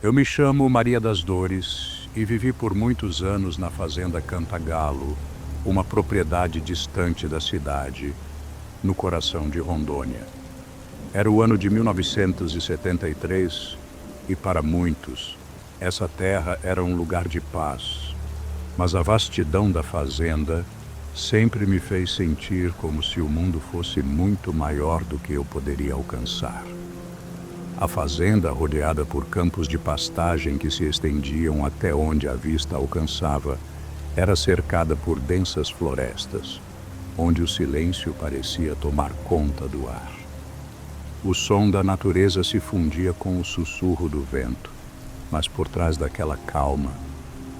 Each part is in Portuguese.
Eu me chamo Maria das Dores e vivi por muitos anos na fazenda Cantagalo, uma propriedade distante da cidade, no coração de Rondônia. Era o ano de 1973 e para muitos, essa terra era um lugar de paz, mas a vastidão da fazenda sempre me fez sentir como se o mundo fosse muito maior do que eu poderia alcançar. A fazenda, rodeada por campos de pastagem que se estendiam até onde a vista alcançava, era cercada por densas florestas, onde o silêncio parecia tomar conta do ar. O som da natureza se fundia com o sussurro do vento, mas por trás daquela calma,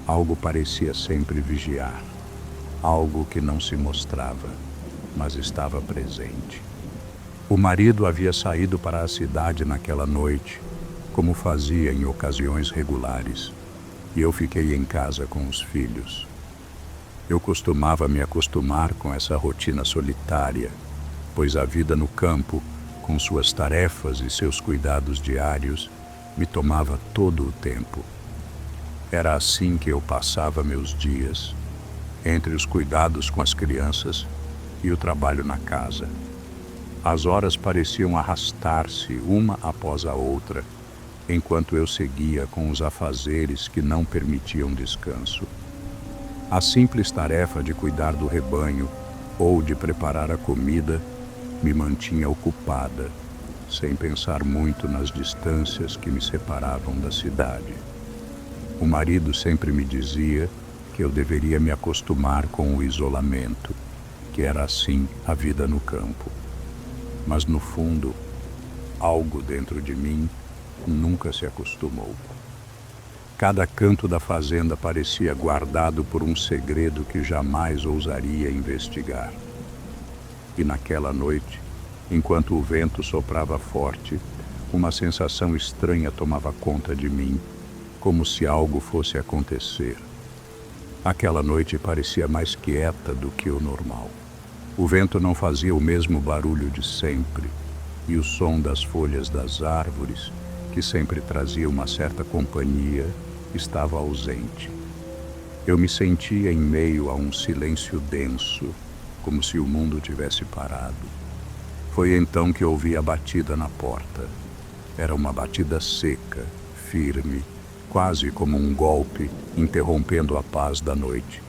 algo parecia sempre vigiar, algo que não se mostrava, mas estava presente. O marido havia saído para a cidade naquela noite, como fazia em ocasiões regulares, e eu fiquei em casa com os filhos. Eu costumava me acostumar com essa rotina solitária, pois a vida no campo, com suas tarefas e seus cuidados diários, me tomava todo o tempo. Era assim que eu passava meus dias, entre os cuidados com as crianças e o trabalho na casa. As horas pareciam arrastar-se uma após a outra, enquanto eu seguia com os afazeres que não permitiam descanso. A simples tarefa de cuidar do rebanho ou de preparar a comida me mantinha ocupada, sem pensar muito nas distâncias que me separavam da cidade. O marido sempre me dizia que eu deveria me acostumar com o isolamento, que era assim a vida no campo. Mas no fundo, algo dentro de mim nunca se acostumou. Cada canto da fazenda parecia guardado por um segredo que jamais ousaria investigar. E naquela noite, enquanto o vento soprava forte, uma sensação estranha tomava conta de mim, como se algo fosse acontecer. Aquela noite parecia mais quieta do que o normal. O vento não fazia o mesmo barulho de sempre, e o som das folhas das árvores, que sempre trazia uma certa companhia, estava ausente. Eu me sentia em meio a um silêncio denso, como se o mundo tivesse parado. Foi então que ouvi a batida na porta. Era uma batida seca, firme, quase como um golpe, interrompendo a paz da noite.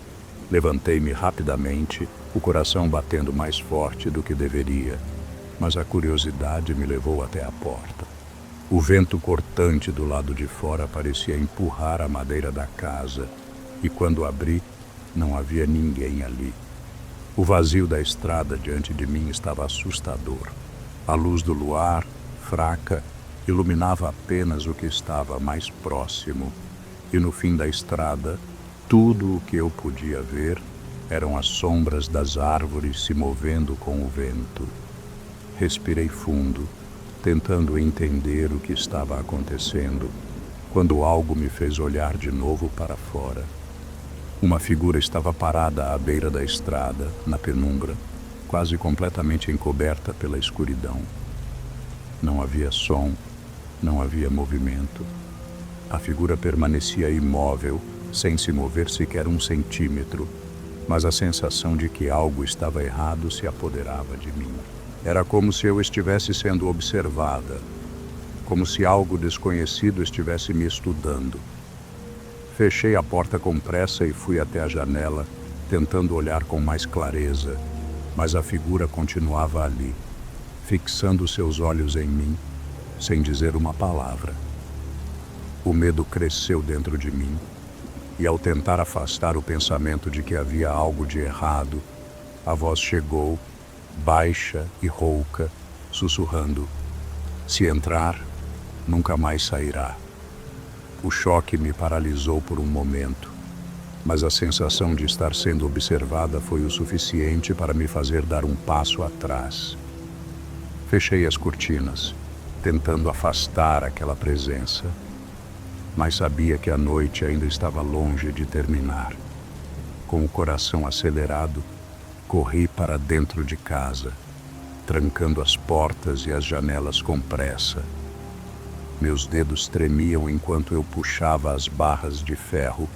Levantei-me rapidamente, o coração batendo mais forte do que deveria, mas a curiosidade me levou até a porta. O vento cortante do lado de fora parecia empurrar a madeira da casa, e quando abri, não havia ninguém ali. O vazio da estrada diante de mim estava assustador. A luz do luar, fraca, iluminava apenas o que estava mais próximo, e no fim da estrada, tudo o que eu podia ver eram as sombras das árvores se movendo com o vento. Respirei fundo, tentando entender o que estava acontecendo, quando algo me fez olhar de novo para fora. Uma figura estava parada à beira da estrada, na penumbra, quase completamente encoberta pela escuridão. Não havia som, não havia movimento. A figura permanecia imóvel, sem se mover sequer um centímetro, mas a sensação de que algo estava errado se apoderava de mim. Era como se eu estivesse sendo observada, como se algo desconhecido estivesse me estudando. Fechei a porta com pressa e fui até a janela, tentando olhar com mais clareza, mas a figura continuava ali, fixando seus olhos em mim, sem dizer uma palavra. O medo cresceu dentro de mim, e ao tentar afastar o pensamento de que havia algo de errado, a voz chegou, baixa e rouca, sussurrando: "Se entrar, nunca mais sairá." O choque me paralisou por um momento, mas a sensação de estar sendo observada foi o suficiente para me fazer dar um passo atrás. Fechei as cortinas, tentando afastar aquela presença, mas sabia que a noite ainda estava longe de terminar. Com o coração acelerado, corri para dentro de casa, trancando as portas e as janelas com pressa. Meus dedos tremiam enquanto eu puxava as barras de ferro,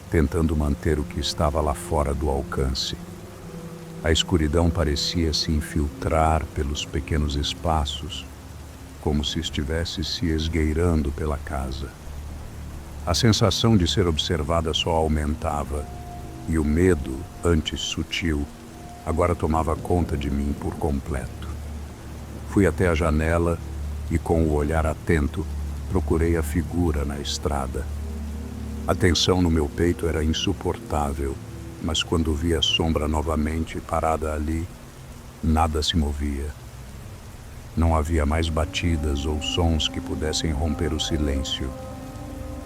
tentando manter o que estava lá fora do alcance. A escuridão parecia se infiltrar pelos pequenos espaços, como se estivesse se esgueirando pela casa. A sensação de ser observada só aumentava, e o medo, antes sutil, agora tomava conta de mim por completo. Fui até a janela e, com o olhar atento, procurei a figura na estrada. A tensão no meu peito era insuportável, mas quando vi a sombra novamente parada ali, nada se movia. Não havia mais batidas ou sons que pudessem romper o silêncio.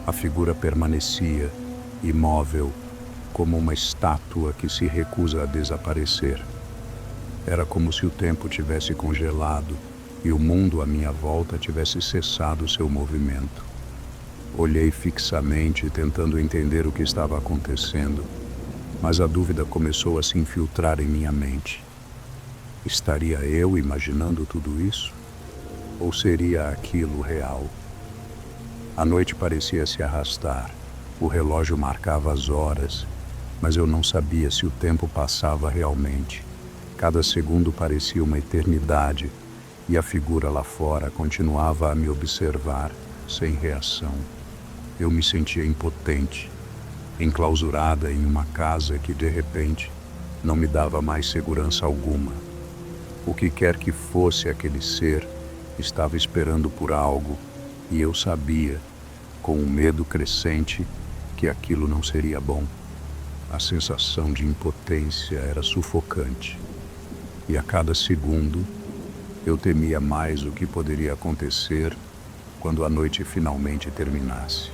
A figura permanecia, imóvel, como uma estátua que se recusa a desaparecer. Era como se o tempo tivesse congelado e o mundo à minha volta tivesse cessado seu movimento. Olhei fixamente, tentando entender o que estava acontecendo, mas a dúvida começou a se infiltrar em minha mente. Estaria eu imaginando tudo isso? Ou seria aquilo real? A noite parecia se arrastar. O relógio marcava as horas, mas eu não sabia se o tempo passava realmente. Cada segundo parecia uma eternidade, e a figura lá fora continuava a me observar, sem reação. Eu me sentia impotente, enclausurada em uma casa que, de repente, não me dava mais segurança alguma. O que quer que fosse aquele ser, estava esperando por algo, e eu sabia, com um medo crescente, que aquilo não seria bom. A sensação de impotência era sufocante, e a cada segundo eu temia mais o que poderia acontecer quando a noite finalmente terminasse.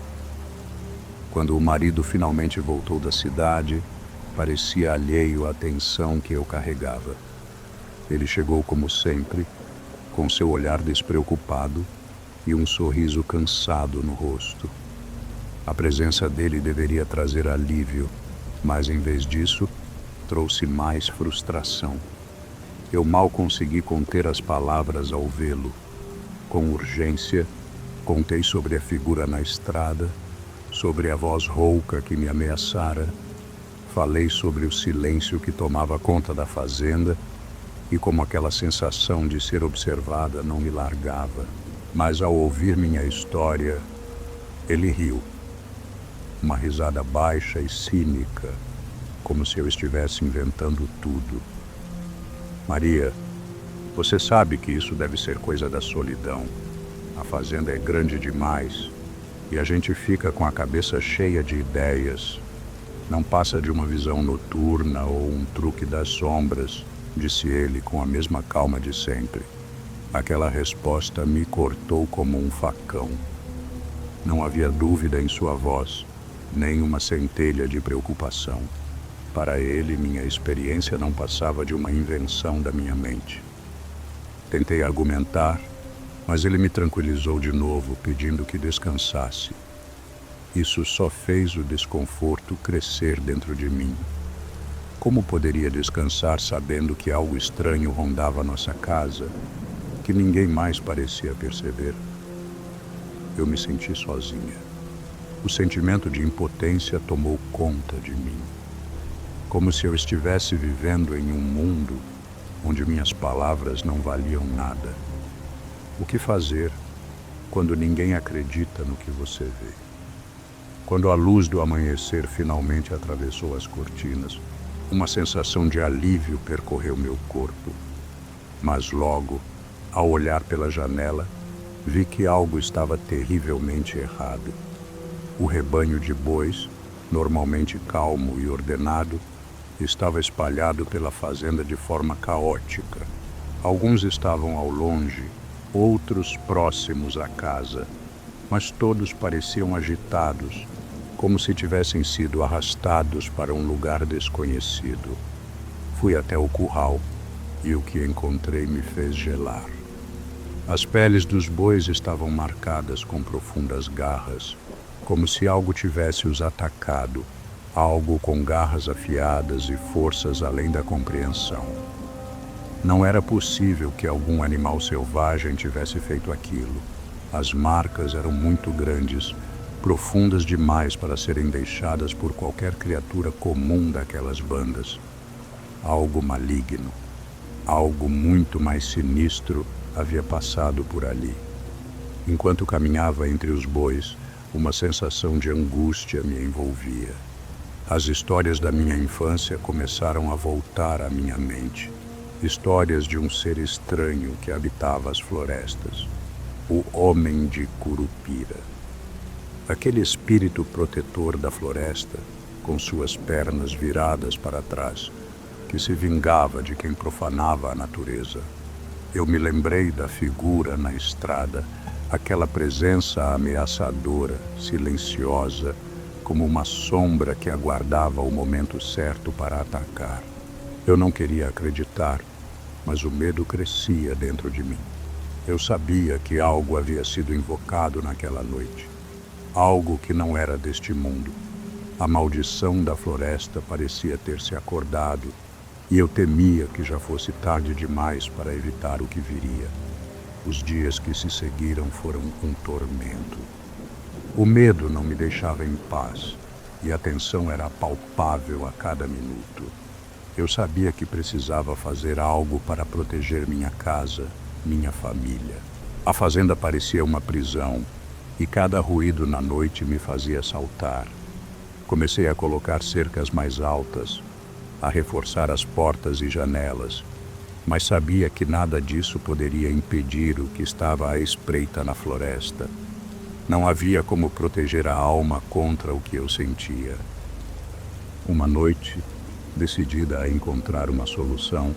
Quando o marido finalmente voltou da cidade, parecia alheio à tensão que eu carregava. Ele chegou como sempre, com seu olhar despreocupado e um sorriso cansado no rosto. A presença dele deveria trazer alívio, mas em vez disso, trouxe mais frustração. Eu mal consegui conter as palavras ao vê-lo. Com urgência, contei sobre a figura na estrada, sobre a voz rouca que me ameaçara. Falei sobre o silêncio que tomava conta da fazenda e como aquela sensação de ser observada não me largava. Mas ao ouvir minha história, ele riu. Uma risada baixa e cínica, como se eu estivesse inventando tudo. Maria, você sabe que isso deve ser coisa da solidão. A fazenda é grande demais e a gente fica com a cabeça cheia de ideias. Não passa de uma visão noturna ou um truque das sombras, disse ele com a mesma calma de sempre. Aquela resposta me cortou como um facão. Não havia dúvida em sua voz, nem uma centelha de preocupação. Para ele, minha experiência não passava de uma invenção da minha mente. Tentei argumentar, mas ele me tranquilizou de novo, pedindo que descansasse. Isso só fez o desconforto crescer dentro de mim. Como poderia descansar sabendo que algo estranho rondava nossa casa, que ninguém mais parecia perceber? Eu me senti sozinha. O sentimento de impotência tomou conta de mim. Como se eu estivesse vivendo em um mundo onde minhas palavras não valiam nada. O que fazer quando ninguém acredita no que você vê? Quando a luz do amanhecer finalmente atravessou as cortinas, uma sensação de alívio percorreu meu corpo. Mas logo, ao olhar pela janela, vi que algo estava terrivelmente errado. O rebanho de bois, normalmente calmo e ordenado, estava espalhado pela fazenda de forma caótica. Alguns estavam ao longe, outros próximos à casa, mas todos pareciam agitados, como se tivessem sido arrastados para um lugar desconhecido. Fui até o curral e o que encontrei me fez gelar. As peles dos bois estavam marcadas com profundas garras, como se algo tivesse os atacado, algo com garras afiadas e forças além da compreensão. Não era possível que algum animal selvagem tivesse feito aquilo. As marcas eram muito grandes, profundas demais para serem deixadas por qualquer criatura comum daquelas bandas. Algo maligno, algo muito mais sinistro havia passado por ali. Enquanto caminhava entre os bois, uma sensação de angústia me envolvia. As histórias da minha infância começaram a voltar à minha mente. Histórias de um ser estranho que habitava as florestas. O Homem de Curupira. Aquele espírito protetor da floresta, com suas pernas viradas para trás, que se vingava de quem profanava a natureza. Eu me lembrei da figura na estrada, aquela presença ameaçadora, silenciosa, como uma sombra que aguardava o momento certo para atacar. Eu não queria acreditar, mas o medo crescia dentro de mim. Eu sabia que algo havia sido invocado naquela noite. Algo que não era deste mundo. A maldição da floresta parecia ter se acordado, e eu temia que já fosse tarde demais para evitar o que viria. Os dias que se seguiram foram um tormento. O medo não me deixava em paz, e a tensão era palpável a cada minuto. Eu sabia que precisava fazer algo para proteger minha casa, minha família. A fazenda parecia uma prisão, e cada ruído na noite me fazia saltar. Comecei a colocar cercas mais altas, a reforçar as portas e janelas, mas sabia que nada disso poderia impedir o que estava à espreita na floresta. Não havia como proteger a alma contra o que eu sentia. Uma noite, decidida a encontrar uma solução,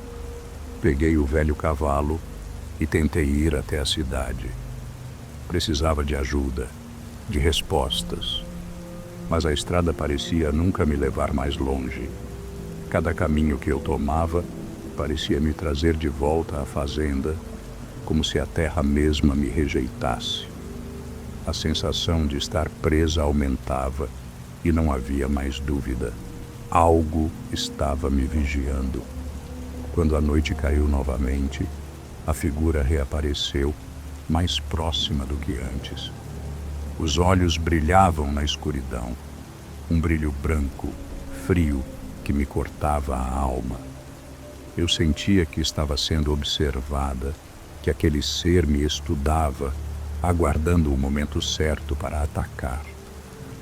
peguei o velho cavalo e tentei ir até a cidade. Precisava de ajuda, de respostas, mas a estrada parecia nunca me levar mais longe. Cada caminho que eu tomava parecia me trazer de volta à fazenda, como se a terra mesma me rejeitasse. A sensação de estar presa aumentava e não havia mais dúvida. Algo estava me vigiando. Quando a noite caiu novamente, a figura reapareceu, mais próxima do que antes. Os olhos brilhavam na escuridão, um brilho branco, frio, que me cortava a alma. Eu sentia que estava sendo observada, que aquele ser me estudava, aguardando o momento certo para atacar.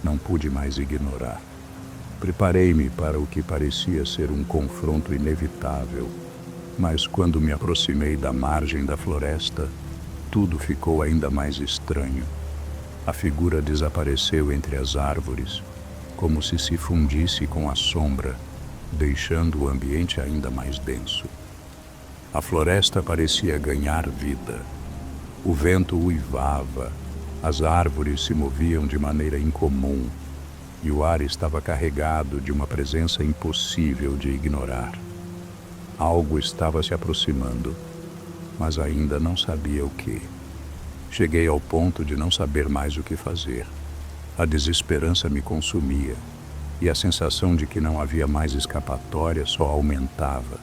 Não pude mais ignorar. Preparei-me para o que parecia ser um confronto inevitável, mas quando me aproximei da margem da floresta, tudo ficou ainda mais estranho. A figura desapareceu entre as árvores, como se fundisse com a sombra, deixando o ambiente ainda mais denso. A floresta parecia ganhar vida. O vento uivava, as árvores se moviam de maneira incomum, e o ar estava carregado de uma presença impossível de ignorar. Algo estava se aproximando, mas ainda não sabia o que. Cheguei ao ponto de não saber mais o que fazer. A desesperança me consumia, e a sensação de que não havia mais escapatória só aumentava.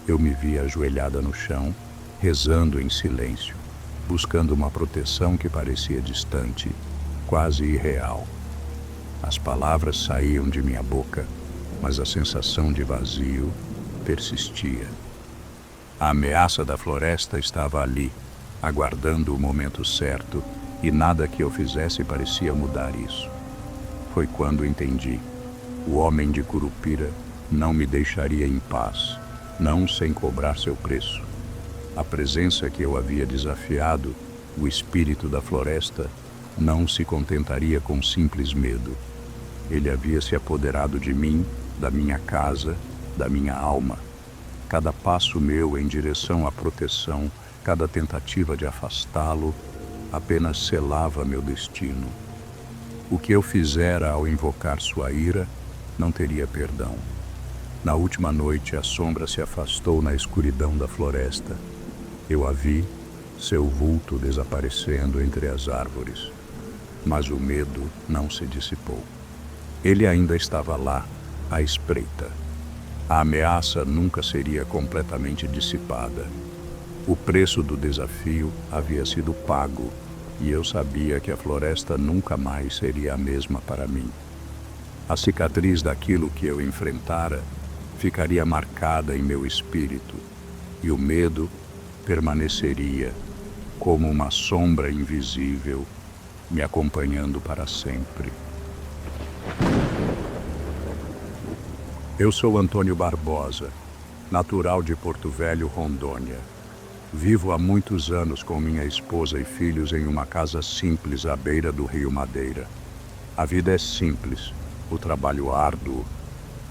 Eu me via ajoelhada no chão, rezando em silêncio, buscando uma proteção que parecia distante, quase irreal. As palavras saíam de minha boca, mas a sensação de vazio persistia. A ameaça da floresta estava ali, aguardando o momento certo, e nada que eu fizesse parecia mudar isso. Foi quando entendi. O Homem de Curupira não me deixaria em paz, não sem cobrar seu preço. A presença que eu havia desafiado, o espírito da floresta, não se contentaria com simples medo. Ele havia se apoderado de mim, da minha casa, da minha alma. Cada passo meu em direção à proteção, cada tentativa de afastá-lo, apenas selava meu destino. O que eu fizera ao invocar sua ira não teria perdão. Na última noite, a sombra se afastou na escuridão da floresta. Eu a vi, seu vulto desaparecendo entre as árvores. Mas o medo não se dissipou. Ele ainda estava lá, à espreita. A ameaça nunca seria completamente dissipada. O preço do desafio havia sido pago, e eu sabia que a floresta nunca mais seria a mesma para mim. A cicatriz daquilo que eu enfrentara ficaria marcada em meu espírito, e o medo permaneceria como uma sombra invisível me acompanhando para sempre. Eu sou Antônio Barbosa, natural de Porto Velho, Rondônia. Vivo há muitos anos com minha esposa e filhos em uma casa simples à beira do Rio Madeira. A vida é simples, o trabalho árduo.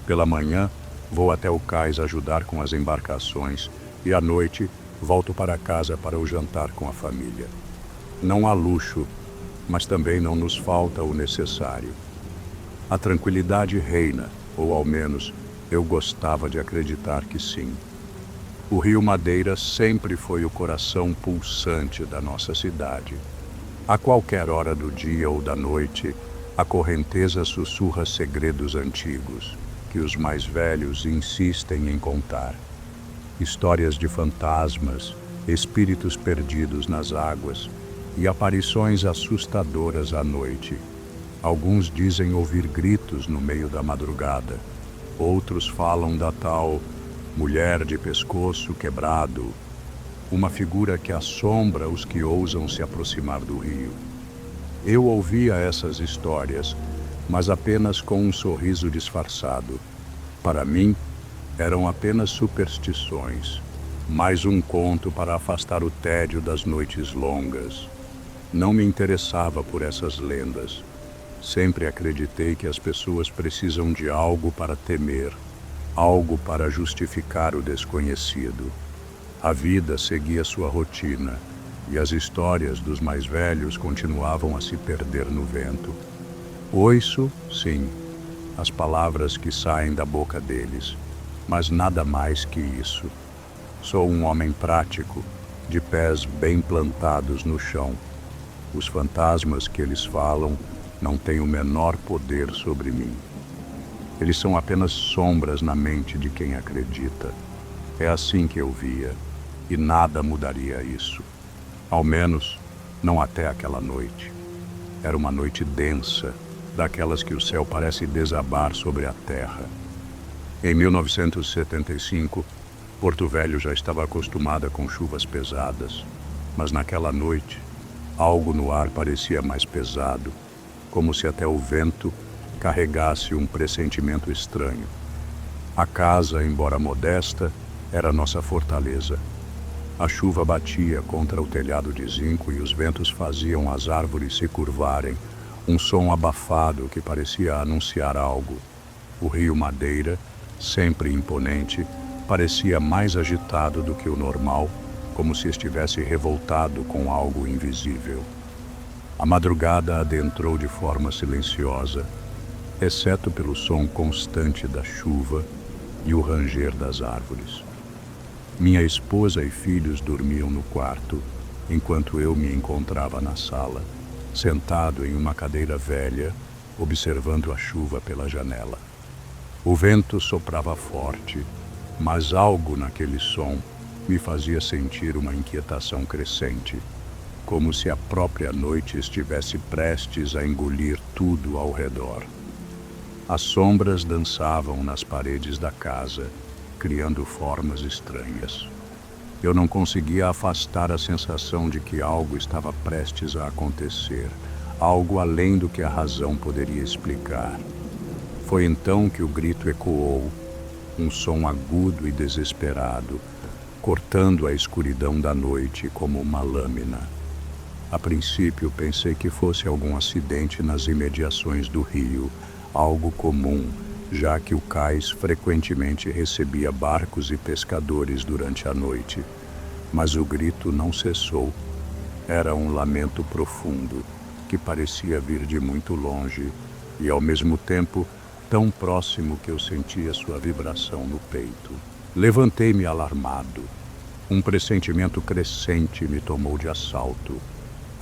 Pela manhã, vou até o cais ajudar com as embarcações e à noite volto para casa para o jantar com a família. Não há luxo, mas também não nos falta o necessário. A tranquilidade reina, ou ao menos eu gostava de acreditar que sim. O Rio Madeira sempre foi o coração pulsante da nossa cidade. A qualquer hora do dia ou da noite, a correnteza sussurra segredos antigos, que os mais velhos insistem em contar. Histórias de fantasmas, espíritos perdidos nas águas e aparições assustadoras à noite. Alguns dizem ouvir gritos no meio da madrugada. Outros falam da tal mulher de pescoço quebrado, uma figura que assombra os que ousam se aproximar do rio. Eu ouvia essas histórias, mas apenas com um sorriso disfarçado. Para mim, eram apenas superstições, mais um conto para afastar o tédio das noites longas. Não me interessava por essas lendas. Sempre acreditei que as pessoas precisam de algo para temer, algo para justificar o desconhecido. A vida seguia sua rotina, e as histórias dos mais velhos continuavam a se perder no vento. Ouço, sim, as palavras que saem da boca deles, mas nada mais que isso. Sou um homem prático, de pés bem plantados no chão. Os fantasmas que eles falam não têm o menor poder sobre mim. Eles são apenas sombras na mente de quem acredita. É assim que eu via, e nada mudaria isso. Ao menos, não até aquela noite. Era uma noite densa, daquelas que o céu parece desabar sobre a terra. Em 1975, Porto Velho já estava acostumada com chuvas pesadas, mas naquela noite, algo no ar parecia mais pesado, como se até o vento carregasse um pressentimento estranho. A casa, embora modesta, era nossa fortaleza. A chuva batia contra o telhado de zinco e os ventos faziam as árvores se curvarem, um som abafado que parecia anunciar algo. O Rio Madeira, sempre imponente, parecia mais agitado do que o normal, como se estivesse revoltado com algo invisível. A madrugada adentrou de forma silenciosa, exceto pelo som constante da chuva e o ranger das árvores. Minha esposa e filhos dormiam no quarto, enquanto eu me encontrava na sala, sentado em uma cadeira velha, observando a chuva pela janela. O vento soprava forte, mas algo naquele som me fazia sentir uma inquietação crescente, como se a própria noite estivesse prestes a engolir tudo ao redor. As sombras dançavam nas paredes da casa, criando formas estranhas. Eu não conseguia afastar a sensação de que algo estava prestes a acontecer, algo além do que a razão poderia explicar. Foi então que o grito ecoou, um som agudo e desesperado, cortando a escuridão da noite como uma lâmina. A princípio pensei que fosse algum acidente nas imediações do rio, algo comum, já que o cais frequentemente recebia barcos e pescadores durante a noite. Mas o grito não cessou. Era um lamento profundo, que parecia vir de muito longe, e ao mesmo tempo tão próximo que eu sentia sua vibração no peito. Levantei-me alarmado. Um pressentimento crescente me tomou de assalto.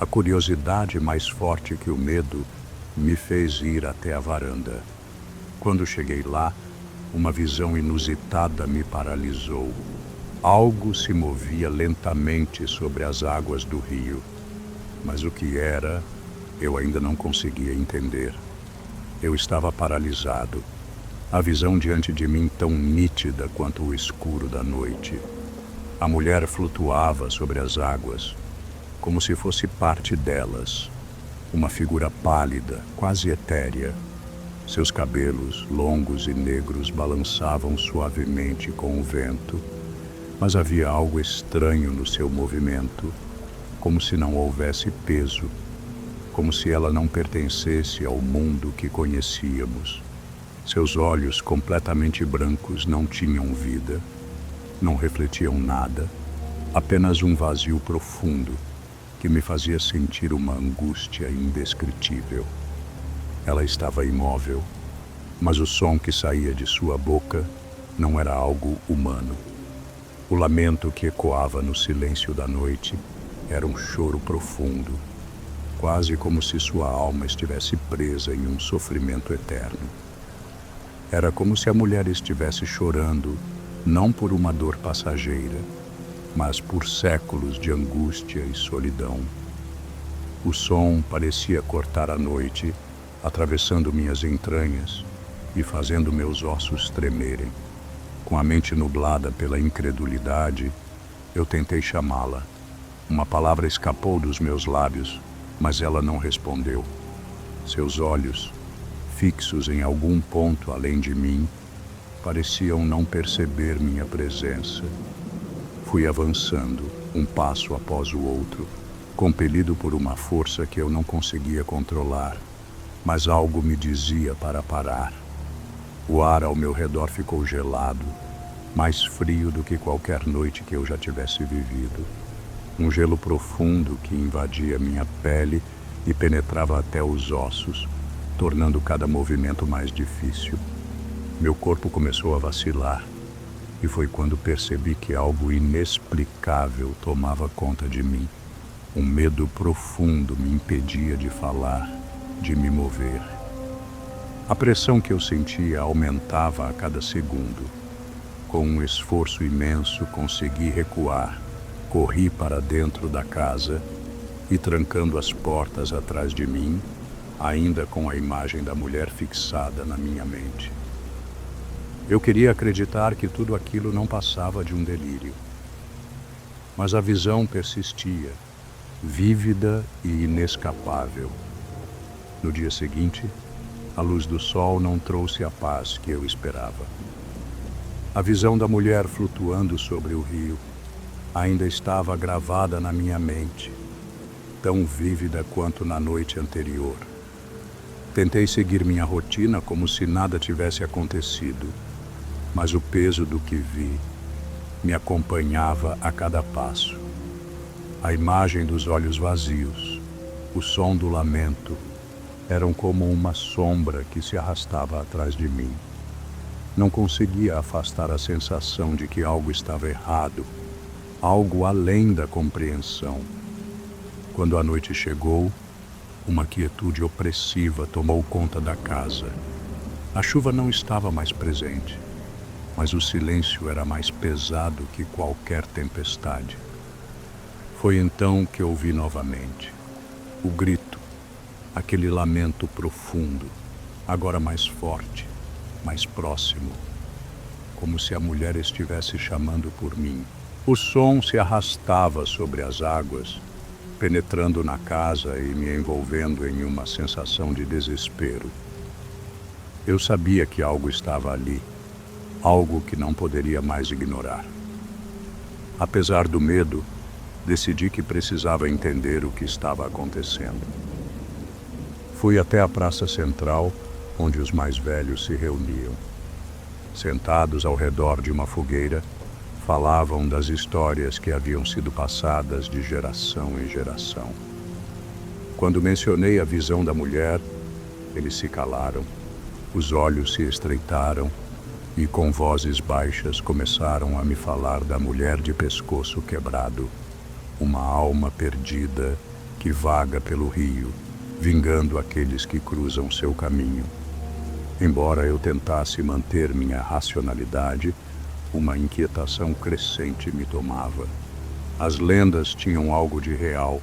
A curiosidade, mais forte que o medo, me fez ir até a varanda. Quando cheguei lá, uma visão inusitada me paralisou. Algo se movia lentamente sobre as águas do rio. mas o que era, eu ainda não conseguia entender. Eu estava paralisado, a visão diante de mim tão nítida quanto o escuro da noite. A mulher flutuava sobre as águas, como se fosse parte delas, uma figura pálida, quase etérea. Seus cabelos, longos e negros, balançavam suavemente com o vento, mas havia algo estranho no seu movimento, como se não houvesse peso, como se ela não pertencesse ao mundo que conhecíamos. Seus olhos, completamente brancos, não tinham vida, não refletiam nada, apenas um vazio profundo que me fazia sentir uma angústia indescritível. Ela estava imóvel, mas o som que saía de sua boca não era algo humano. O lamento que ecoava no silêncio da noite era um choro profundo, quase como se sua alma estivesse presa em um sofrimento eterno. Era como se a mulher estivesse chorando, não por uma dor passageira, mas por séculos de angústia e solidão. O som parecia cortar a noite, atravessando minhas entranhas e fazendo meus ossos tremerem. Com a mente nublada pela incredulidade, eu tentei chamá-la. Uma palavra escapou dos meus lábios, mas ela não respondeu. Seus olhos, fixos em algum ponto além de mim, pareciam não perceber minha presença. Fui avançando, um passo após o outro, compelido por uma força que eu não conseguia controlar, mas algo me dizia para parar. O ar ao meu redor ficou gelado, mais frio do que qualquer noite que eu já tivesse vivido. Um gelo profundo que invadia minha pele e penetrava até os ossos, tornando cada movimento mais difícil. Meu corpo começou a vacilar, e foi quando percebi que algo inexplicável tomava conta de mim. Um medo profundo me impedia de falar, de me mover. A pressão que eu sentia aumentava a cada segundo. Com um esforço imenso, consegui recuar. Corri para dentro da casa e, trancando as portas atrás de mim, ainda com a imagem da mulher fixada na minha mente. Eu queria acreditar que tudo aquilo não passava de um delírio. Mas a visão persistia, vívida e inescapável. No dia seguinte, a luz do sol não trouxe a paz que eu esperava. A visão da mulher flutuando sobre o rio ainda estava gravada na minha mente, tão vívida quanto na noite anterior. Tentei seguir minha rotina como se nada tivesse acontecido, mas o peso do que vi me acompanhava a cada passo. A imagem dos olhos vazios, o som do lamento, eram como uma sombra que se arrastava atrás de mim. Não conseguia afastar a sensação de que algo estava errado, algo além da compreensão. Quando a noite chegou, uma quietude opressiva tomou conta da casa. A chuva não estava mais presente, mas o silêncio era mais pesado que qualquer tempestade. Foi então que ouvi novamente o grito, aquele lamento profundo, agora mais forte, mais próximo, como se a mulher estivesse chamando por mim. O som se arrastava sobre as águas, penetrando na casa e me envolvendo em uma sensação de desespero. Eu sabia que algo estava ali, algo que não poderia mais ignorar. Apesar do medo, decidi que precisava entender o que estava acontecendo. Fui até a praça central, onde os mais velhos se reuniam. Sentados ao redor de uma fogueira, falavam das histórias que haviam sido passadas de geração em geração. Quando mencionei a visão da mulher, eles se calaram, os olhos se estreitaram e, com vozes baixas, começaram a me falar da mulher de pescoço quebrado, uma alma perdida que vaga pelo rio, vingando aqueles que cruzam seu caminho. Embora eu tentasse manter minha racionalidade, uma inquietação crescente me tomava. As lendas tinham algo de real,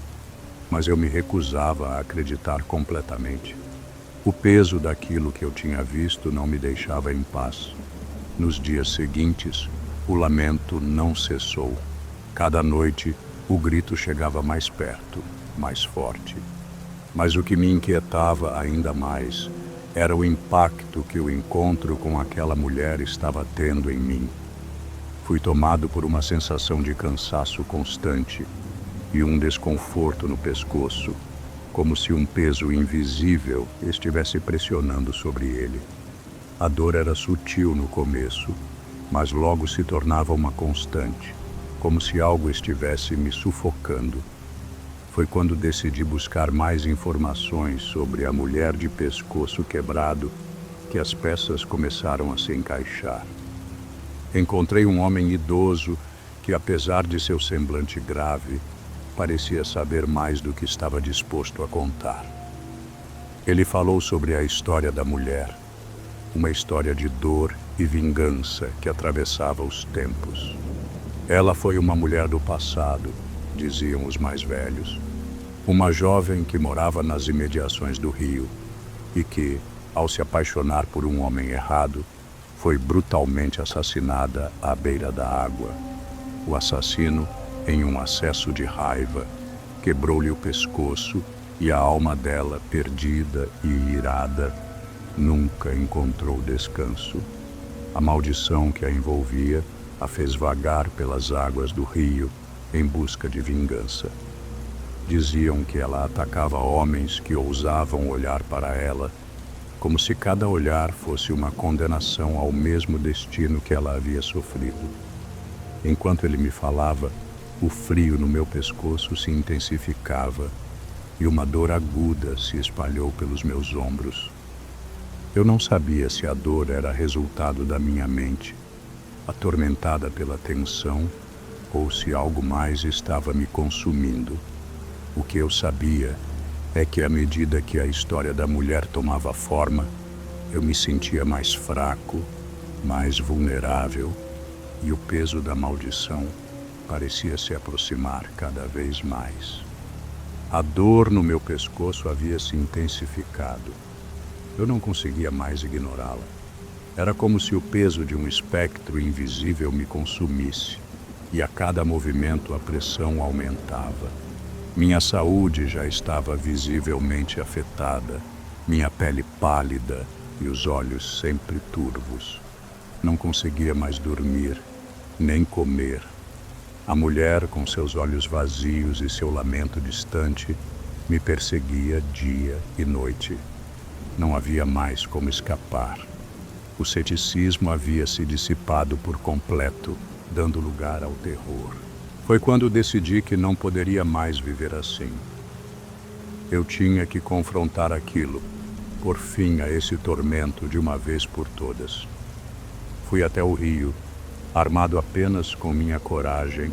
mas eu me recusava a acreditar completamente. O peso daquilo que eu tinha visto não me deixava em paz. Nos dias seguintes, o lamento não cessou. Cada noite, o grito chegava mais perto, mais forte. Mas o que me inquietava ainda mais era o impacto que o encontro com aquela mulher estava tendo em mim. Fui tomado por uma sensação de cansaço constante e um desconforto no pescoço, como se um peso invisível estivesse pressionando sobre ele. A dor era sutil no começo, mas logo se tornava uma constante, como se algo estivesse me sufocando. Foi quando decidi buscar mais informações sobre a mulher de pescoço quebrado que as peças começaram a se encaixar. Encontrei um homem idoso que, apesar de seu semblante grave, parecia saber mais do que estava disposto a contar. Ele falou sobre a história da mulher, uma história de dor e vingança que atravessava os tempos. Ela foi uma mulher do passado, diziam os mais velhos, uma jovem que morava nas imediações do rio e que, ao se apaixonar por um homem errado, foi brutalmente assassinada à beira da água. O assassino, em um acesso de raiva, quebrou-lhe o pescoço e a alma dela, perdida e irada, nunca encontrou descanso. A maldição que a envolvia a fez vagar pelas águas do rio em busca de vingança. Diziam que ela atacava homens que ousavam olhar para ela, como se cada olhar fosse uma condenação ao mesmo destino que ela havia sofrido. Enquanto ele me falava, o frio no meu pescoço se intensificava e uma dor aguda se espalhou pelos meus ombros. Eu não sabia se a dor era resultado da minha mente, atormentada pela tensão, ou se algo mais estava me consumindo. O que eu sabia é que, à medida que a história da mulher tomava forma, eu me sentia mais fraco, mais vulnerável, e o peso da maldição parecia se aproximar cada vez mais. A dor no meu pescoço havia se intensificado. Eu não conseguia mais ignorá-la. Era como se o peso de um espectro invisível me consumisse, e a cada movimento a pressão aumentava. Minha saúde já estava visivelmente afetada, minha pele pálida e os olhos sempre turvos. Não conseguia mais dormir, nem comer. A mulher, com seus olhos vazios e seu lamento distante, me perseguia dia e noite. Não havia mais como escapar. O ceticismo havia se dissipado por completo, dando lugar ao terror. Foi quando decidi que não poderia mais viver assim. Eu tinha que confrontar aquilo, pôr fim a esse tormento de uma vez por todas. Fui até o rio, armado apenas com minha coragem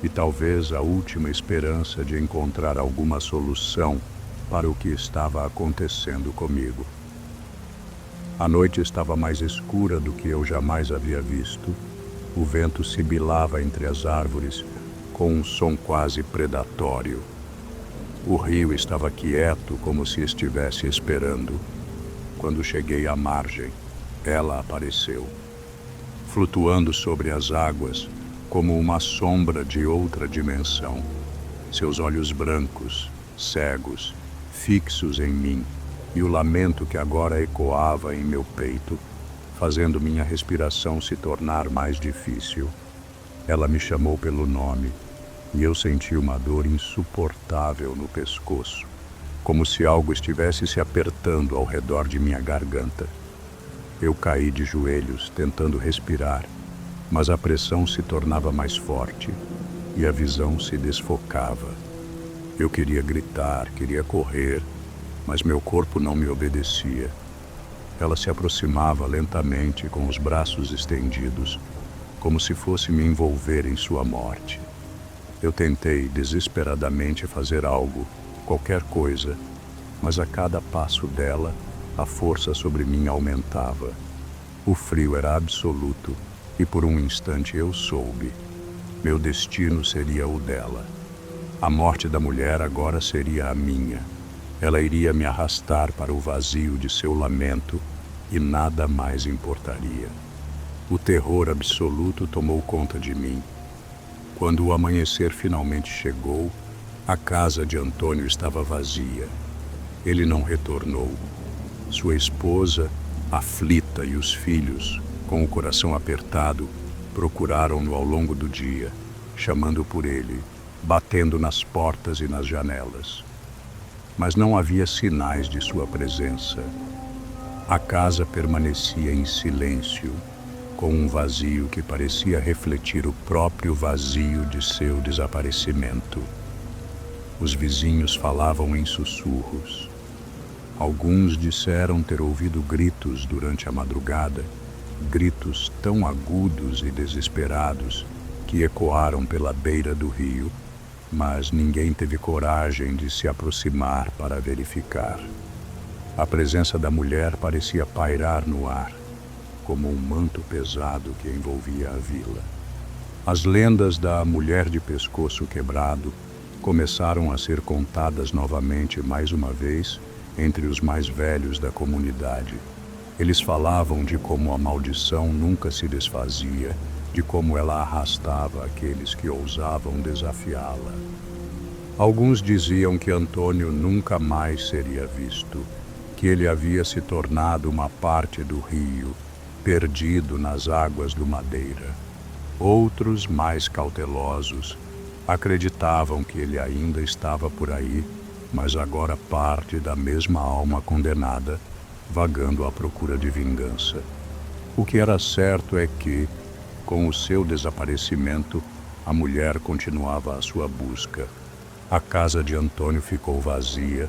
e talvez a última esperança de encontrar alguma solução para o que estava acontecendo comigo. A noite estava mais escura do que eu jamais havia visto. O vento sibilava entre as árvores com um som quase predatório. O rio estava quieto, como se estivesse esperando. Quando cheguei à margem, ela apareceu, flutuando sobre as águas como uma sombra de outra dimensão. Seus olhos brancos, cegos, fixos em mim, e o lamento que agora ecoava em meu peito, fazendo minha respiração se tornar mais difícil. Ela me chamou pelo nome, e eu senti uma dor insuportável no pescoço, como se algo estivesse se apertando ao redor de minha garganta. Eu caí de joelhos, tentando respirar, mas a pressão se tornava mais forte, e a visão se desfocava. Eu queria gritar, queria correr, mas meu corpo não me obedecia. Ela se aproximava lentamente com os braços estendidos, como se fosse me envolver em sua morte. Eu tentei desesperadamente fazer algo, qualquer coisa, mas a cada passo dela, a força sobre mim aumentava. O frio era absoluto e por um instante eu soube. Meu destino seria o dela. A morte da mulher agora seria a minha. Ela iria me arrastar para o vazio de seu lamento e nada mais importaria. O terror absoluto tomou conta de mim. Quando o amanhecer finalmente chegou, a casa de Antônio estava vazia. Ele não retornou. Sua esposa, aflita, e os filhos, com o coração apertado, procuraram-no ao longo do dia, chamando por ele, batendo nas portas e nas janelas. Mas não havia sinais de sua presença. A casa permanecia em silêncio, com um vazio que parecia refletir o próprio vazio de seu desaparecimento. Os vizinhos falavam em sussurros. Alguns disseram ter ouvido gritos durante a madrugada, gritos tão agudos e desesperados que ecoaram pela beira do rio, mas ninguém teve coragem de se aproximar para verificar. A presença da mulher parecia pairar no ar, como um manto pesado que envolvia a vila. As lendas da mulher de pescoço quebrado começaram a ser contadas novamente mais uma vez entre os mais velhos da comunidade. Eles falavam de como a maldição nunca se desfazia, de como ela arrastava aqueles que ousavam desafiá-la. Alguns diziam que Antônio nunca mais seria visto, que ele havia se tornado uma parte do rio, perdido nas águas do Madeira. Outros, mais cautelosos, acreditavam que ele ainda estava por aí, mas agora parte da mesma alma condenada, vagando à procura de vingança. O que era certo é que, com o seu desaparecimento, a mulher continuava a sua busca. A casa de Antônio ficou vazia,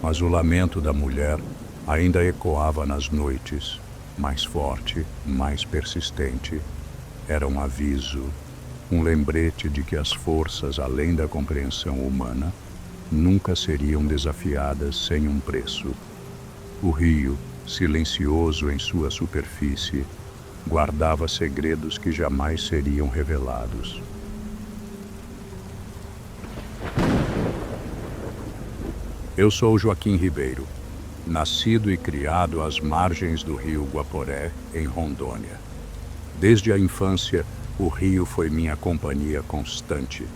mas o lamento da mulher ainda ecoava nas noites, mais forte, mais persistente. Era um aviso, um lembrete de que as forças além da compreensão humana nunca seriam desafiadas sem um preço. O rio, silencioso em sua superfície, guardava segredos que jamais seriam revelados. Eu sou Joaquim Ribeiro, nascido e criado às margens do rio Guaporé, em Rondônia. Desde a infância, o rio foi minha companhia constante.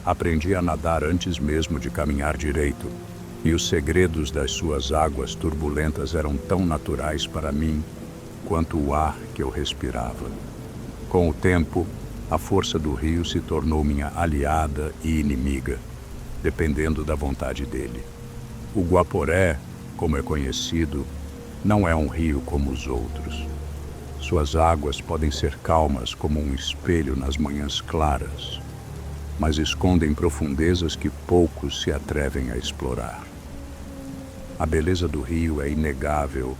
Aprendi a nadar antes mesmo de caminhar direito, e os segredos das suas águas turbulentas eram tão naturais para mim quanto o ar que eu respirava. Com o tempo, a força do rio se tornou minha aliada e inimiga, dependendo da vontade dele. O Guaporé, como é conhecido, não é um rio como os outros. Suas águas podem ser calmas como um espelho nas manhãs claras, mas escondem profundezas que poucos se atrevem a explorar. A beleza do rio é inegável,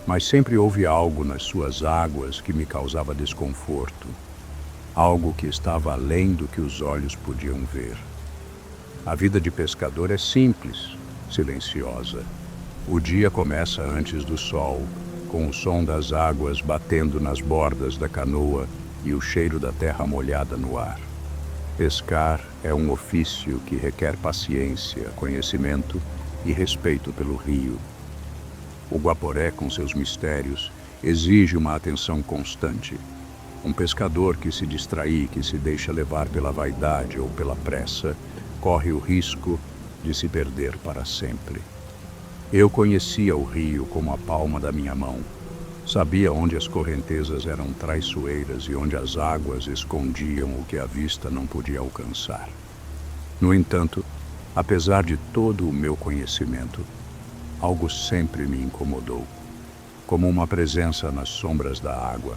mas sempre houve algo nas suas águas que me causava desconforto, algo que estava além do que os olhos podiam ver. A vida de pescador é simples, silenciosa. O dia começa antes do sol, com o som das águas batendo nas bordas da canoa e o cheiro da terra molhada no ar. Pescar é um ofício que requer paciência, conhecimento e respeito pelo rio. O Guaporé, com seus mistérios, exige uma atenção constante. Um pescador que se distrair, que se deixa levar pela vaidade ou pela pressa, corre o risco de se perder para sempre. Eu conhecia o rio como a palma da minha mão. Sabia onde as correntezas eram traiçoeiras e onde as águas escondiam o que a vista não podia alcançar. No entanto, apesar de todo o meu conhecimento, algo sempre me incomodou, como uma presença nas sombras da água,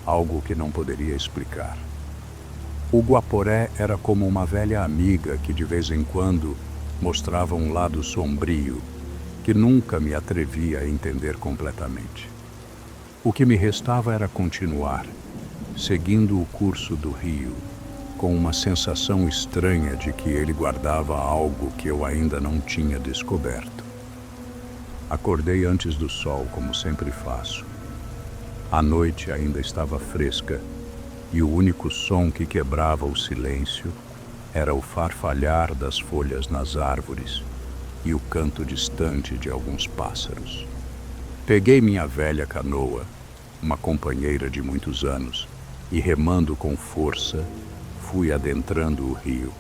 algo que não poderia explicar. O Guaporé era como uma velha amiga que de vez em quando mostrava um lado sombrio que nunca me atrevia a entender completamente. O que me restava era continuar, seguindo o curso do rio, com uma sensação estranha de que ele guardava algo que eu ainda não tinha descoberto. Acordei antes do sol, como sempre faço. A noite ainda estava fresca e o único som que quebrava o silêncio Era o farfalhar das folhas nas árvores e o canto distante de alguns pássaros. Peguei minha velha canoa, uma companheira de muitos anos, e remando com força, fui adentrando o rio.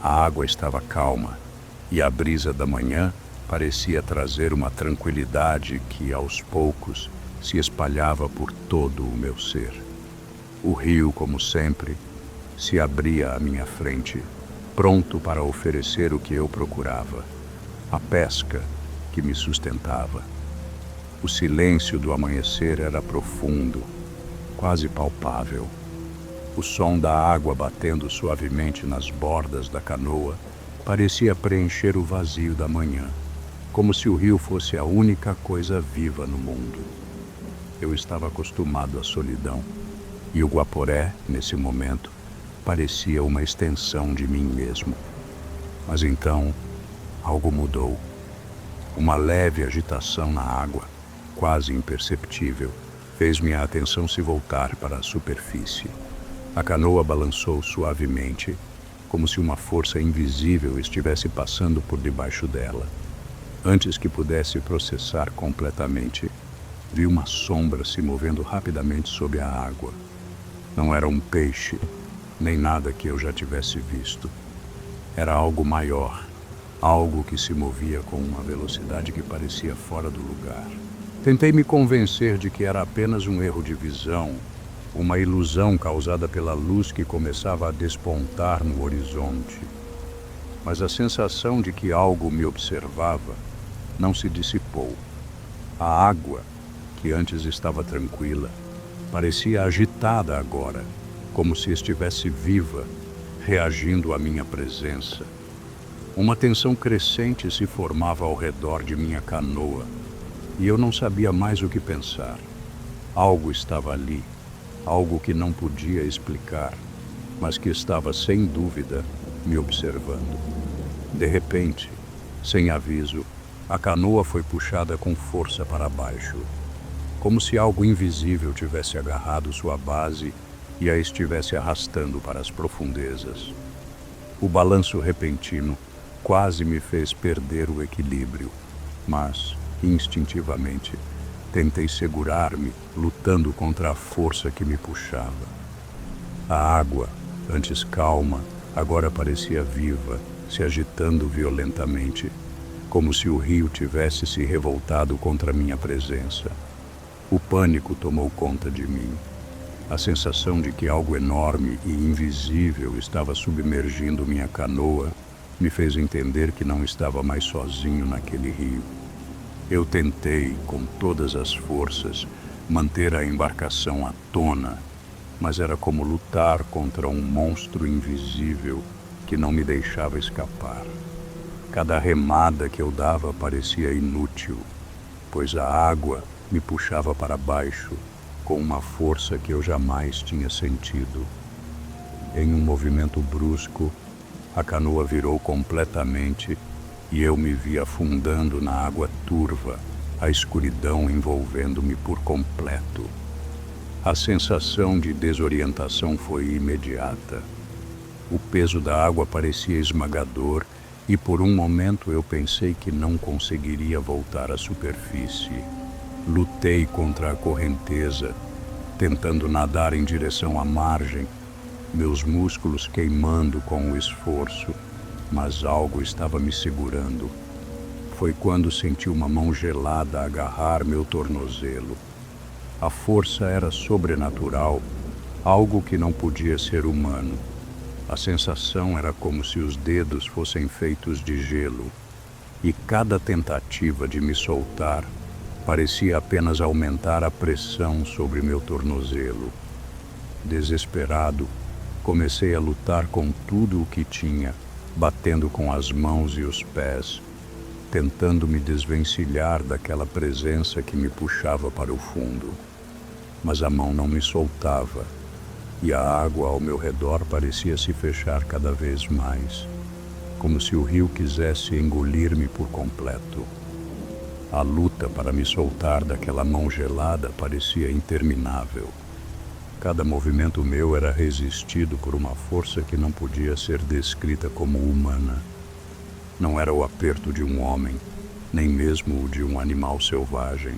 A água estava calma e a brisa da manhã parecia trazer uma tranquilidade que, aos poucos, se espalhava por todo o meu ser. O rio, como sempre, se abria à minha frente, pronto para oferecer o que eu procurava, a pesca que me sustentava. O silêncio do amanhecer era profundo, quase palpável. O som da água batendo suavemente nas bordas da canoa parecia preencher o vazio da manhã, como se o rio fosse a única coisa viva no mundo. Eu estava acostumado à solidão, e o Guaporé, nesse momento, parecia uma extensão de mim mesmo. Mas então, algo mudou. Uma leve agitação na água, quase imperceptível, fez minha atenção se voltar para a superfície. A canoa balançou suavemente, como se uma força invisível estivesse passando por debaixo dela. Antes que pudesse processar completamente, vi uma sombra se movendo rapidamente sob a água. Não era um peixe, nem nada que eu já tivesse visto. Era algo maior, algo que se movia com uma velocidade que parecia fora do lugar. Tentei me convencer de que era apenas um erro de visão, uma ilusão causada pela luz que começava a despontar no horizonte. Mas a sensação de que algo me observava não se dissipou. A água, que antes estava tranquila, parecia agitada agora, como se estivesse viva, reagindo à minha presença. Uma tensão crescente se formava ao redor de minha canoa, e eu não sabia mais o que pensar. Algo estava ali, algo que não podia explicar, mas que estava sem dúvida me observando. De repente, sem aviso, a canoa foi puxada com força para baixo, como se algo invisível tivesse agarrado sua base e a estivesse arrastando para as profundezas. O balanço repentino quase me fez perder o equilíbrio, mas, instintivamente, tentei segurar-me, lutando contra a força que me puxava. A água, antes calma, agora parecia viva, se agitando violentamente, como se o rio tivesse se revoltado contra minha presença. O pânico tomou conta de mim. A sensação de que algo enorme e invisível estava submergindo minha canoa me fez entender que não estava mais sozinho naquele rio. Eu tentei, com todas as forças, manter a embarcação à tona, mas era como lutar contra um monstro invisível que não me deixava escapar. Cada remada que eu dava parecia inútil, pois a água me puxava para baixo com uma força que eu jamais tinha sentido. Em um movimento brusco, a canoa virou completamente e eu me vi afundando na água turva, a escuridão envolvendo-me por completo. A sensação de desorientação foi imediata. O peso da água parecia esmagador e por um momento eu pensei que não conseguiria voltar à superfície. Lutei contra a correnteza, tentando nadar em direção à margem, meus músculos queimando com o esforço, mas algo estava me segurando. Foi quando senti uma mão gelada agarrar meu tornozelo. A força era sobrenatural, algo que não podia ser humano. A sensação era como se os dedos fossem feitos de gelo, e cada tentativa de me soltar parecia apenas aumentar a pressão sobre meu tornozelo. Desesperado, comecei a lutar com tudo o que tinha, batendo com as mãos e os pés, tentando me desvencilhar daquela presença que me puxava para o fundo. Mas a mão não me soltava, e a água ao meu redor parecia se fechar cada vez mais, como se o rio quisesse engolir-me por completo. A luta para me soltar daquela mão gelada parecia interminável. Cada movimento meu era resistido por uma força que não podia ser descrita como humana. Não era o aperto de um homem, nem mesmo o de um animal selvagem.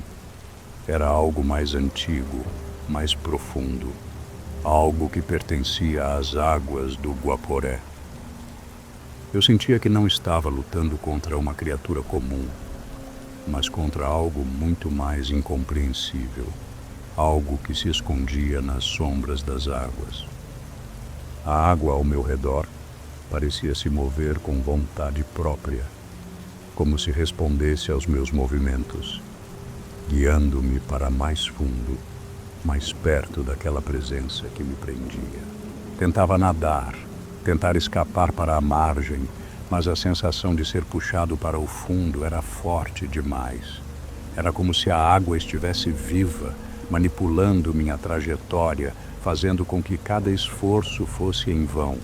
Era algo mais antigo, mais profundo, algo que pertencia às águas do Guaporé. Eu sentia que não estava lutando contra uma criatura comum, mas contra algo muito mais incompreensível, algo que se escondia nas sombras das águas. A água ao meu redor parecia se mover com vontade própria, como se respondesse aos meus movimentos, guiando-me para mais fundo, mais perto daquela presença que me prendia. Tentava nadar, tentar escapar para a margem, mas a sensação de ser puxado para o fundo era forte demais. Era como se a água estivesse viva, manipulando minha trajetória, fazendo com que cada esforço fosse em vão.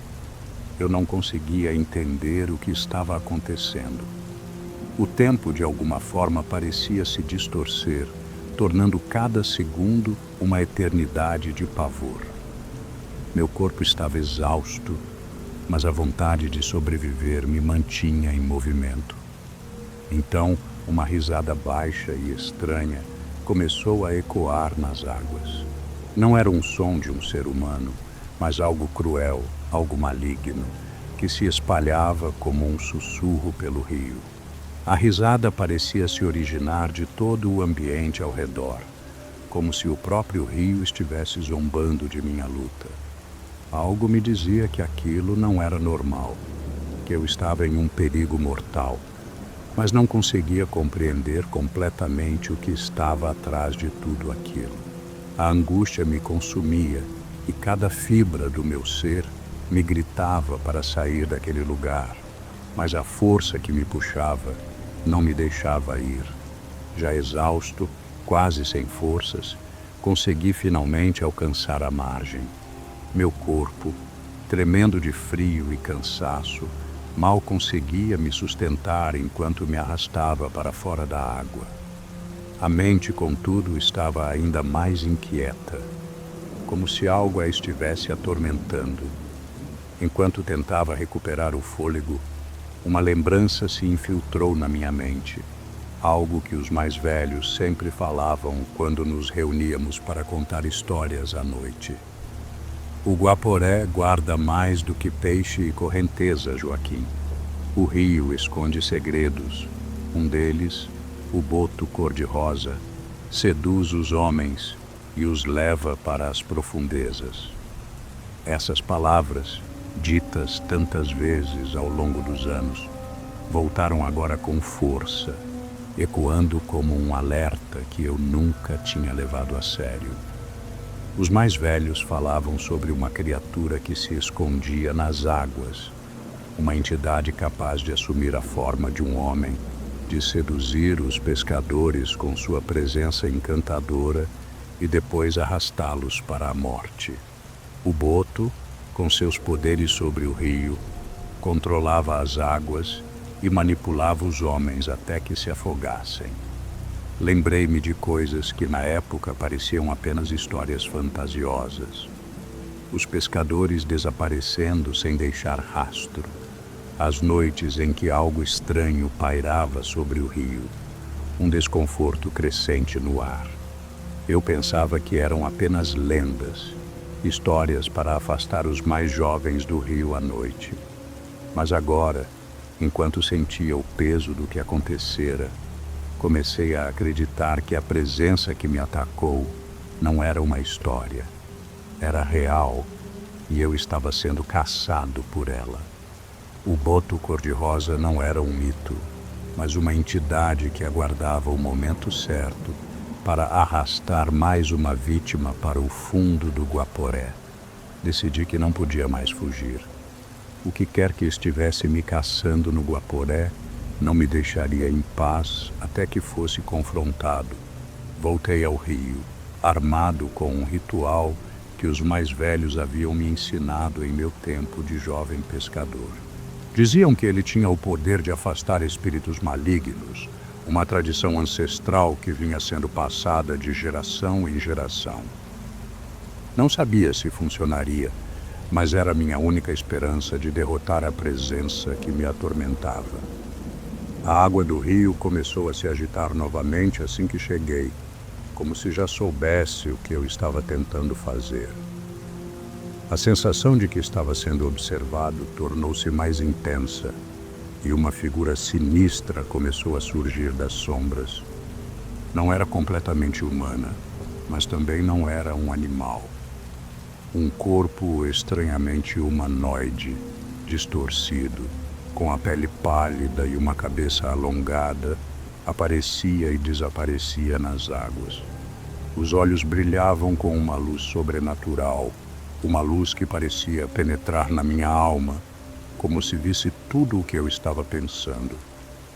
Eu não conseguia entender o que estava acontecendo. O tempo, de alguma forma, parecia se distorcer, tornando cada segundo uma eternidade de pavor. Meu corpo estava exausto, mas a vontade de sobreviver me mantinha em movimento. Então, uma risada baixa e estranha começou a ecoar nas águas. Não era um som de um ser humano, mas algo cruel, algo maligno, que se espalhava como um sussurro pelo rio. A risada parecia se originar de todo o ambiente ao redor, como se o próprio rio estivesse zombando de minha luta. Algo me dizia que aquilo não era normal, que eu estava em um perigo mortal, mas não conseguia compreender completamente o que estava atrás de tudo aquilo. A angústia me consumia e cada fibra do meu ser me gritava para sair daquele lugar, mas a força que me puxava não me deixava ir. Já exausto, quase sem forças, consegui finalmente alcançar a margem. Meu corpo, tremendo de frio e cansaço, mal conseguia me sustentar enquanto me arrastava para fora da água. A mente, contudo, estava ainda mais inquieta, como se algo a estivesse atormentando. Enquanto tentava recuperar o fôlego, uma lembrança se infiltrou na minha mente, algo que os mais velhos sempre falavam quando nos reuníamos para contar histórias à noite. O Guaporé guarda mais do que peixe e correnteza, Joaquim. O rio esconde segredos. Um deles, o boto cor-de-rosa, seduz os homens e os leva para as profundezas. Essas palavras, ditas tantas vezes ao longo dos anos, voltaram agora com força, ecoando como um alerta que eu nunca tinha levado a sério. Os mais velhos falavam sobre uma criatura que se escondia nas águas, uma entidade capaz de assumir a forma de um homem, de seduzir os pescadores com sua presença encantadora e depois arrastá-los para a morte. O boto, com seus poderes sobre o rio, controlava as águas e manipulava os homens até que se afogassem. Lembrei-me de coisas que na época pareciam apenas histórias fantasiosas. Os pescadores desaparecendo sem deixar rastro. As noites em que algo estranho pairava sobre o rio. Um desconforto crescente no ar. Eu pensava que eram apenas lendas, histórias para afastar os mais jovens do rio à noite. Mas agora, enquanto sentia o peso do que acontecera, comecei a acreditar que a presença que me atacou não era uma história. Era real e eu estava sendo caçado por ela. O boto cor-de-rosa não era um mito, mas uma entidade que aguardava o momento certo para arrastar mais uma vítima para o fundo do Guaporé. Decidi que não podia mais fugir. O que quer que estivesse me caçando no Guaporé não me deixaria em paz até que fosse confrontado. Voltei ao rio, armado com um ritual que os mais velhos haviam me ensinado em meu tempo de jovem pescador. Diziam que ele tinha o poder de afastar espíritos malignos, uma tradição ancestral que vinha sendo passada de geração em geração. Não sabia se funcionaria, mas era minha única esperança de derrotar a presença que me atormentava. A água do rio começou a se agitar novamente assim que cheguei, como se já soubesse o que eu estava tentando fazer. A sensação de que estava sendo observado tornou-se mais intensa e uma figura sinistra começou a surgir das sombras. Não era completamente humana, mas também não era um animal. Um corpo estranhamente humanoide, distorcido, com a pele pálida e uma cabeça alongada, aparecia e desaparecia nas águas. Os olhos brilhavam com uma luz sobrenatural, uma luz que parecia penetrar na minha alma, como se visse tudo o que eu estava pensando.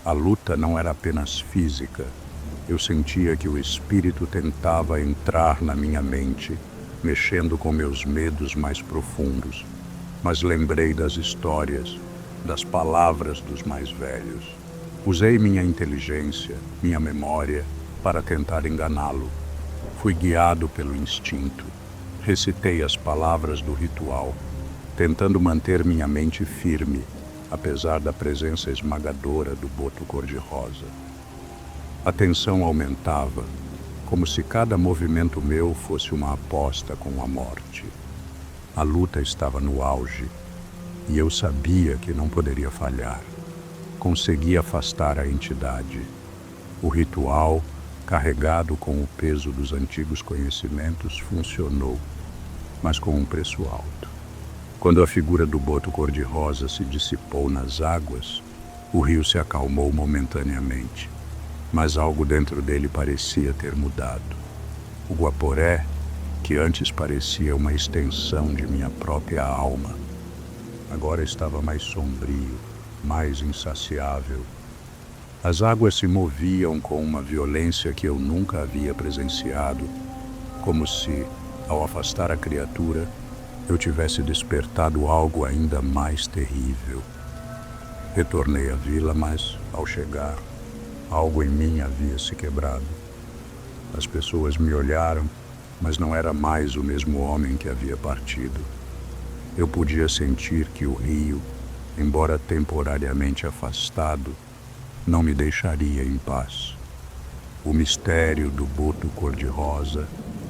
A luta não era apenas física. Eu sentia que o espírito tentava entrar na minha mente, mexendo com meus medos mais profundos. Mas lembrei das histórias, das palavras dos mais velhos. Usei minha inteligência, minha memória, para tentar enganá-lo. Fui guiado pelo instinto. Recitei as palavras do ritual, tentando manter minha mente firme, apesar da presença esmagadora do boto cor-de-rosa. A tensão aumentava, como se cada movimento meu fosse uma aposta com a morte. A luta estava no auge, e eu sabia que não poderia falhar. Consegui afastar a entidade. O ritual, carregado com o peso dos antigos conhecimentos, funcionou, mas com um preço alto. Quando a figura do boto cor-de-rosa se dissipou nas águas, o rio se acalmou momentaneamente, mas algo dentro dele parecia ter mudado. O Guaporé, que antes parecia uma extensão de minha própria alma, agora estava mais sombrio, mais insaciável. As águas se moviam com uma violência que eu nunca havia presenciado, como se, ao afastar a criatura, eu tivesse despertado algo ainda mais terrível. Retornei à vila, mas, ao chegar, algo em mim havia se quebrado. As pessoas me olharam, mas não era mais o mesmo homem que havia partido. Eu podia sentir que o rio, embora temporariamente afastado, não me deixaria em paz. O mistério do boto cor-de-rosa,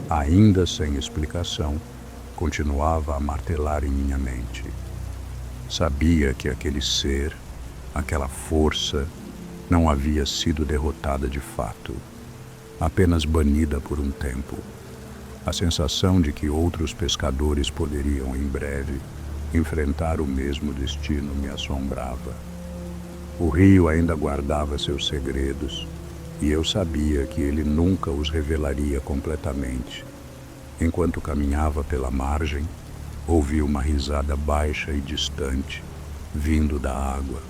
ainda sem explicação, continuava a martelar em minha mente. Sabia que aquele ser, aquela força, não havia sido derrotada de fato, apenas banida por um tempo. A sensação de que outros pescadores poderiam, em breve, enfrentar o mesmo destino me assombrava. O rio ainda guardava seus segredos, e eu sabia que ele nunca os revelaria completamente. Enquanto caminhava pela margem, ouvi uma risada baixa e distante, vindo da água.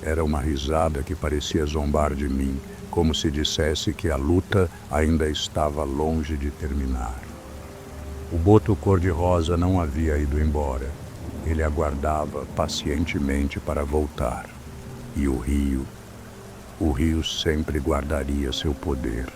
Era uma risada que parecia zombar de mim, como se dissesse que a luta ainda estava longe de terminar. O boto cor-de-rosa não havia ido embora. Ele aguardava pacientemente para voltar. E o rio sempre guardaria seu poder.